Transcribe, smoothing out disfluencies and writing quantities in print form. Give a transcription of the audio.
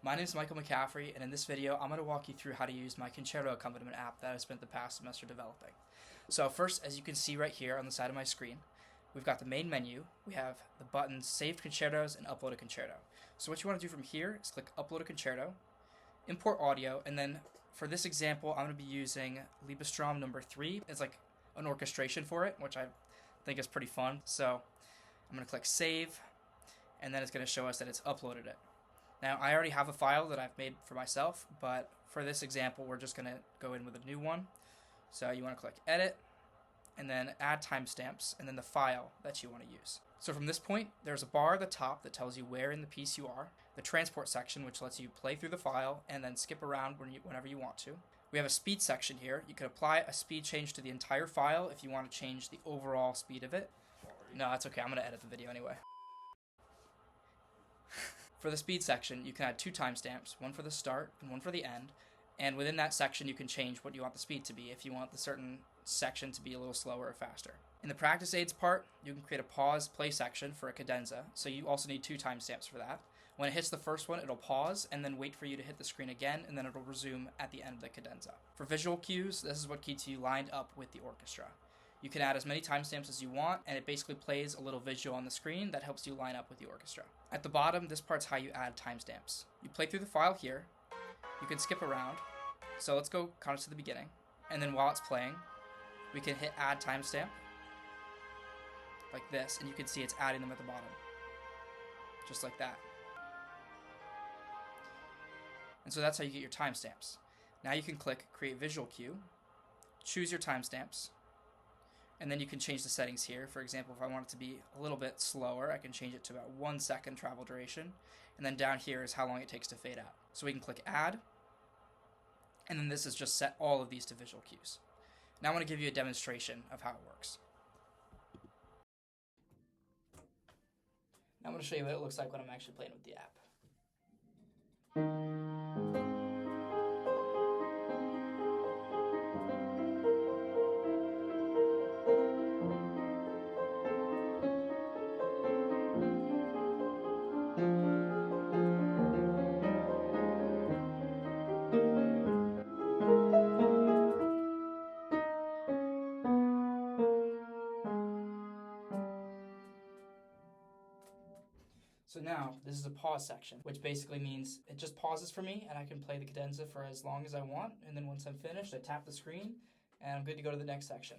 My name is Michael McCaffrey, and in this video, I'm going to walk you through how to use my concerto accompaniment app that I spent the past semester developing. So first, as you can see right here on the side of my screen, we've got the main menu. We have the buttons Saved Concertos and Upload a Concerto. So what you want to do from here is click Upload a Concerto, import audio, and then for this example, I'm going to be using Liebestrom number 3 as like an orchestration for it, which I think is pretty fun. So I'm going to click Save, and then it's going to show us that it's uploaded it. Now, I already have a file that I've made for myself, but for this example, we're just going to go in with a new one. So you want to click Edit, and then Add Timestamps, and then the file that you want to use. So from this point, there's a bar at the top that tells you where in the piece you are, the transport section, which lets you play through the file and then skip around whenever you want to. We have a speed section here. You can apply a speed change to the entire file if you want to change the overall speed of it. No, that's okay. I'm going to edit the video anyway. For the speed section, you can add 2 timestamps, one for the start and one for the end, and within that section you can change what you want the speed to be if you want the certain section to be a little slower or faster. In the practice aids part, you can create a pause play section for a cadenza, so you also need 2 timestamps for that. When it hits the first one, it'll pause and then wait for you to hit the screen again, and then it'll resume at the end of the cadenza. For visual cues, this is what keeps you lined up with the orchestra. You can add as many timestamps as you want, and it basically plays a little visual on the screen that helps you line up with the orchestra. At the bottom, this part's how you add timestamps. You play through the file here, you can skip around, so let's go kind of to the beginning, and then while it's playing, we can hit add timestamp, like this, and you can see it's adding them at the bottom, just like that. And so that's how you get your timestamps. Now you can click Create Visual Cue, choose your timestamps, and then you can change the settings here. For example, if I want it to be a little bit slower, I can change it to about 1 second travel duration. And then down here is how long it takes to fade out. So we can click Add, and then this is just set all of these to visual cues. Now I want to give you a demonstration of how it works. Now I'm going to show you what it looks like when I'm actually playing with the app. So now, this is a pause section, which basically means it just pauses for me, and I can play the cadenza for as long as I want, and then once I'm finished, I tap the screen, and I'm good to go to the next section.